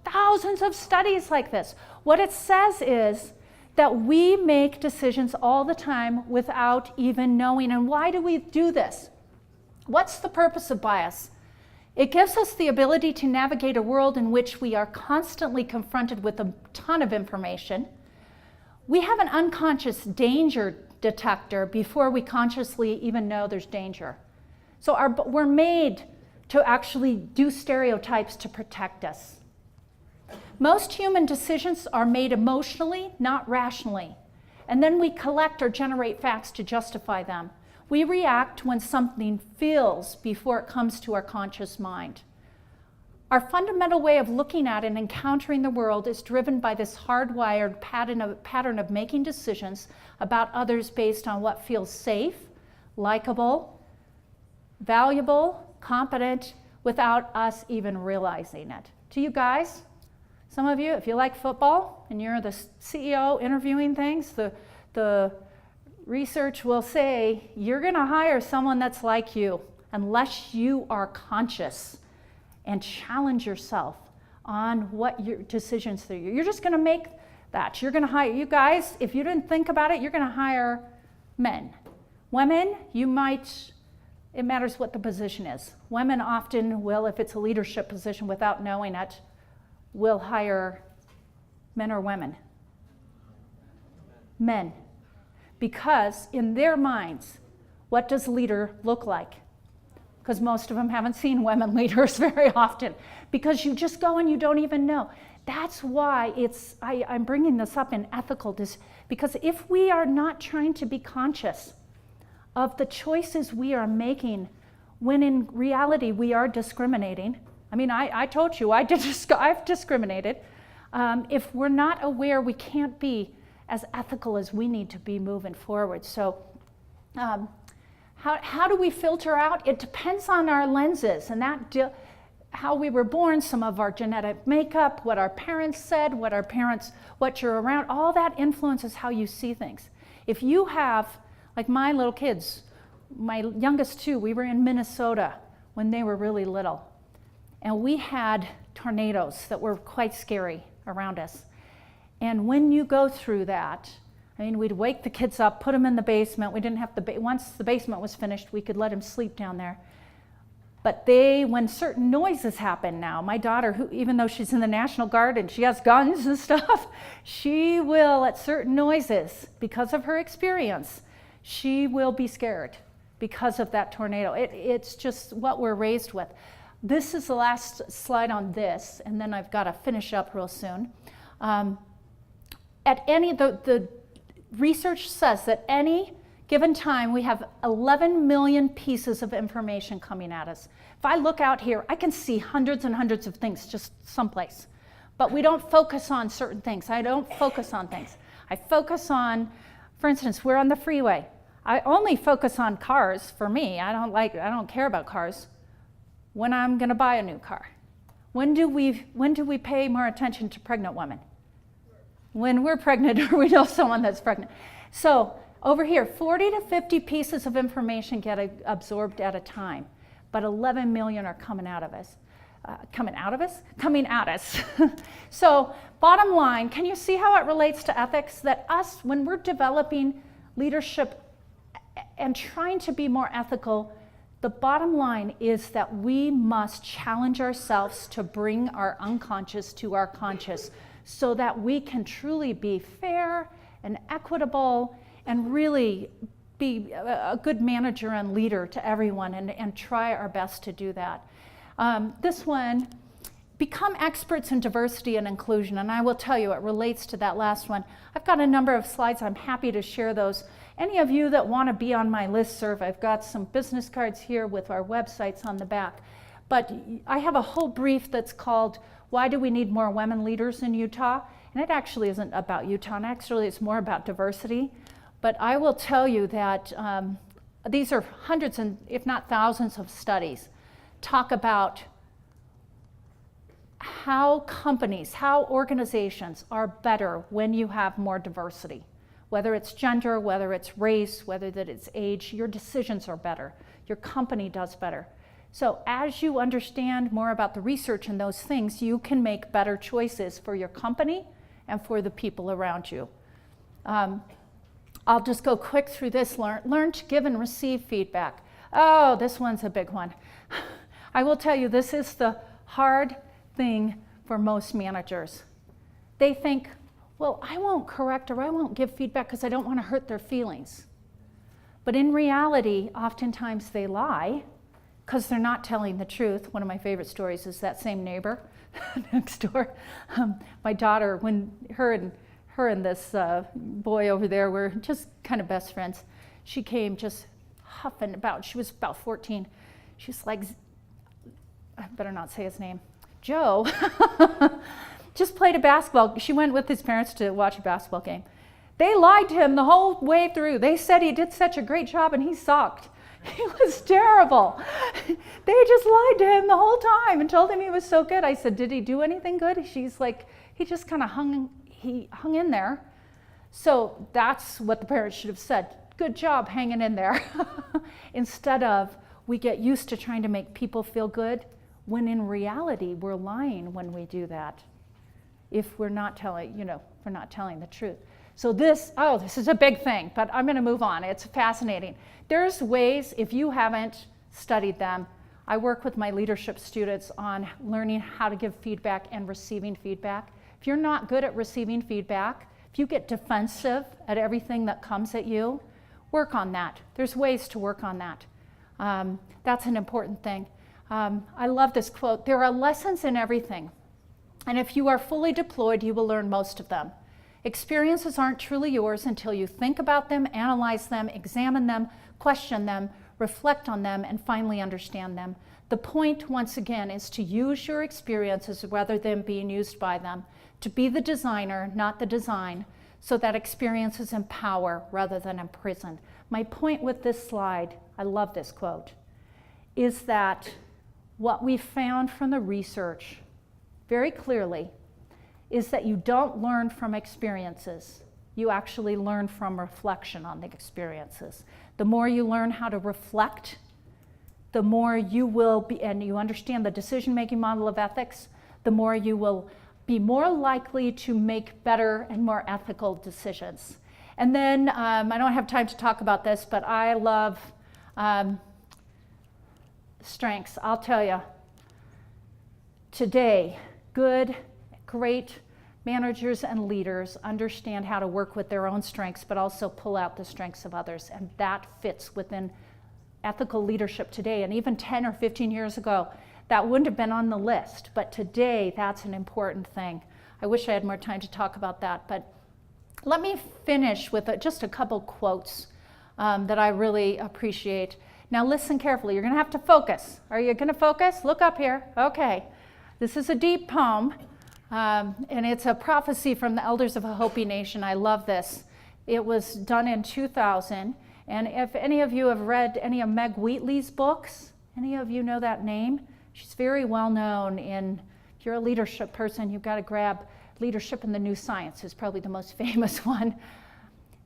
thousands of studies like this. What it says is that we make decisions all the time without even knowing. And why do we do this? What's the purpose of bias? It gives us the ability to navigate a world in which we are constantly confronted with a ton of information. We have an unconscious danger detector before we consciously even know there's danger. So we're made to actually do stereotypes to protect us. Most human decisions are made emotionally, not rationally. And then we collect or generate facts to justify them. We react when something feels before it comes to our conscious mind. Our fundamental way of looking at and encountering the world is driven by this hardwired pattern of making decisions about others based on what feels safe, likable, valuable, competent, without us even realizing it. To you guys, some of you, if you like football and you're the CEO interviewing things, the research will say you're going to hire someone that's like you unless you are conscious and challenge yourself on what your decisions are. You're just going to make that. You're going to hire, you guys, if you didn't think about it, you're going to hire men. Women, it matters what the position is. Women often will, if it's a leadership position without knowing it, will hire men or women. Men. Because in their minds, what does leader look like? Because most of them haven't seen women leaders very often. Because you just go and you don't even know. That's why I'm bringing this up in ethical, because if we are not trying to be conscious of the choices we are making, when in reality we are discriminating. I mean, I told you, I've discriminated. If we're not aware, we can't be as ethical as we need to be moving forward. So how do we filter out? It depends on our lenses, and how we were born, some of our genetic makeup, what our parents said, what you're around, all that influences how you see things. If you have, like my little kids, my youngest two, we were in Minnesota when they were really little, and we had tornadoes that were quite scary around us. And when you go through that, I mean, we'd wake the kids up, put them in the basement. We didn't have once the basement was finished, we could let them sleep down there. But when certain noises happen now, my daughter, who, even though she's in the National Guard and she has guns and stuff, she will, at certain noises, because of her experience, she will be scared because of that tornado. It's just what we're raised with. This is the last slide on this, and then I've got to finish up real soon. The research says that any given time we have 11 million pieces of information coming at us. If I look out here, I can see hundreds and hundreds of things just someplace. But we don't focus on certain things. I don't focus on things. I focus on, for instance, we're on the freeway. I only focus on cars. For me, I don't care about cars. When I'm going to buy a new car. When do we pay more attention to pregnant women? When we're pregnant or we know someone that's pregnant. So over here, 40 to 50 pieces of information get absorbed at a time, but 11 million are coming at us. So bottom line, can you see how it relates to ethics? That us, when we're developing leadership and trying to be more ethical, the bottom line is that we must challenge ourselves to bring our unconscious to our conscious so that we can truly be fair and equitable and really be a good manager and leader to everyone and try our best to do that. This one, become experts in diversity and inclusion, and I will tell you it relates to that last one. I've got a number of slides. I'm happy to share those. Any of you that want to be on my listserv, I've got some business cards here with our websites on the back. But I have a whole brief that's called Why Do We Need More Women Leaders in Utah? And it actually isn't about Utah, and actually it's more about diversity. But I will tell you that these are hundreds and if not thousands of studies talk about how companies, how organizations are better when you have more diversity. Whether it's gender, whether it's race, whether that it's age, your decisions are better. Your company does better. So as you understand more about the research and those things, you can make better choices for your company and for the people around you. I'll just go quick through this. Learn to give and receive feedback. Oh, this one's a big one. I will tell you, this is the hard thing for most managers. They think, well, I won't correct or I won't give feedback because I don't want to hurt their feelings. But in reality, oftentimes they lie because they're not telling the truth. One of my favorite stories is that same neighbor next door. My daughter, when her and this boy over there were just kind of best friends, she came just huffing about. She was about 14. She's like, I better not say his name, Joe. Just played a basketball. She went with his parents to watch a basketball game. They lied to him the whole way through. They said he did such a great job and he sucked. He was terrible. They just lied to him the whole time and told him he was so good. I said, did he do anything good? She's like, he just kind of hung in there. So that's what the parents should have said. Good job hanging in there. Instead of, we get used to trying to make people feel good when in reality we're lying when we do that. If we're not telling, we're not telling the truth. So this is a big thing, but I'm going to move on. It's fascinating. There's ways, if you haven't studied them, I work with my leadership students on learning how to give feedback and receiving feedback. If you're not good at receiving feedback, if you get defensive at everything that comes at you, work on that. There's ways to work on that. That's an important thing. I love this quote. There are lessons in everything. And if you are fully deployed, you will learn most of them. Experiences aren't truly yours until you think about them, analyze them, examine them, question them, reflect on them, and finally understand them. The point, once again, is to use your experiences rather than being used by them, to be the designer, not the design, so that experiences empower rather than imprison. My point with this slide, I love this quote, is that what we found from the research very clearly is that you don't learn from experiences. You actually learn from reflection on the experiences. The more you learn how to reflect, the more you will be, and you understand the decision-making model of ethics, the more you will be more likely to make better and more ethical decisions. And then, I don't have time to talk about this, but I love strengths. I'll tell you, today, good, great managers and leaders understand how to work with their own strengths, but also pull out the strengths of others. And that fits within ethical leadership today. And even 10 or 15 years ago, that wouldn't have been on the list. But today, that's an important thing. I wish I had more time to talk about that. But let me finish with just a couple quotes that I really appreciate. Now listen carefully. You're going to have to focus. Are you going to focus? Look up here. Okay. This is a deep poem. And it's a prophecy from the elders of a Hopi nation. I love this. It was done in 2000. And if any of you have read any of Meg Wheatley's books, any of you know that name? She's very well known in, if you're a leadership person, you've got to grab Leadership in the New Science, is probably the most famous one.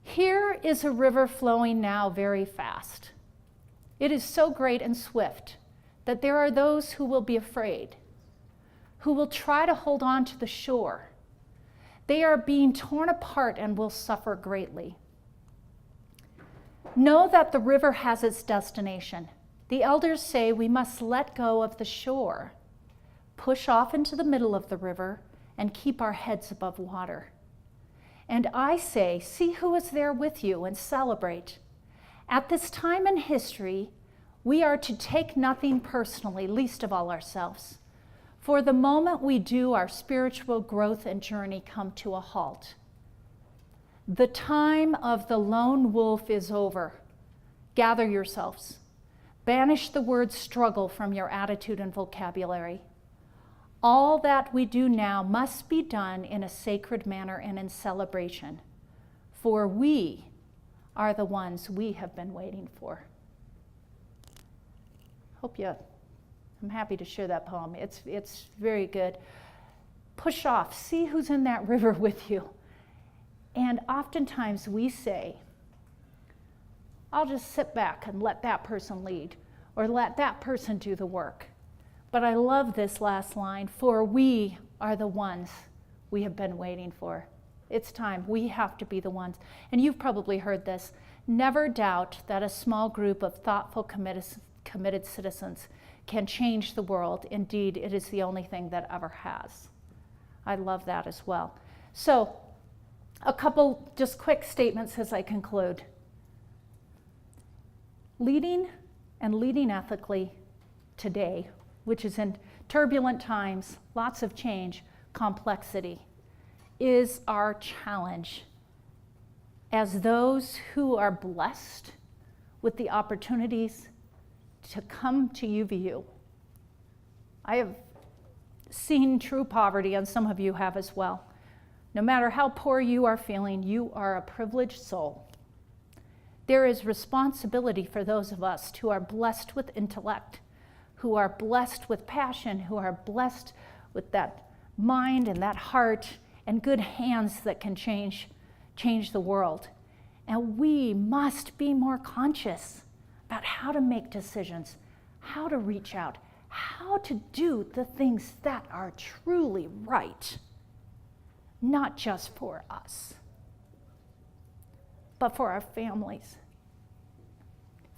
Here is a river flowing now very fast. It is so great and swift that there are those who will be afraid, who will try to hold on to the shore. They are being torn apart and will suffer greatly. Know that the river has its destination. The elders say we must let go of the shore, push off into the middle of the river, and keep our heads above water. And I say, see who is there with you and celebrate. At this time in history, we are to take nothing personally, least of all ourselves. For the moment we do, our spiritual growth and journey come to a halt. The time of the lone wolf is over. Gather yourselves. Banish the word struggle from your attitude and vocabulary. All that we do now must be done in a sacred manner and in celebration, for we are the ones we have been waiting for. I'm happy to share that poem. It's very good. Push off. See who's in that river with you. And oftentimes we say, I'll just sit back and let that person lead, or let that person do the work. But I love this last line, for we are the ones we have been waiting for. It's time. We have to be the ones. And you've probably heard this. Never doubt that a small group of thoughtful, committed citizens can change the world. Indeed, it is the only thing that ever has. I love that as well. So, a couple just quick statements as I conclude. Leading and leading ethically today, which is in turbulent times, lots of change, complexity, is our challenge as those who are blessed with the opportunities to come to UVU. I have seen true poverty, and some of you have as well. No matter how poor you are feeling, you are a privileged soul. There is responsibility for those of us who are blessed with intellect, who are blessed with passion, who are blessed with that mind and that heart and good hands that can change the world. And we must be more conscious about how to make decisions, how to reach out, how to do the things that are truly right, not just for us, but for our families,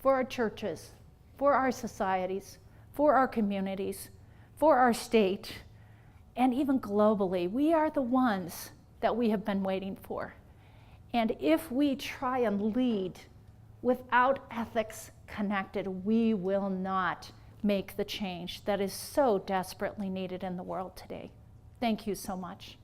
for our churches, for our societies, for our communities, for our state, and even globally. We are the ones that we have been waiting for. And if we try and lead without ethics connected, we will not make the change that is so desperately needed in the world today. Thank you so much.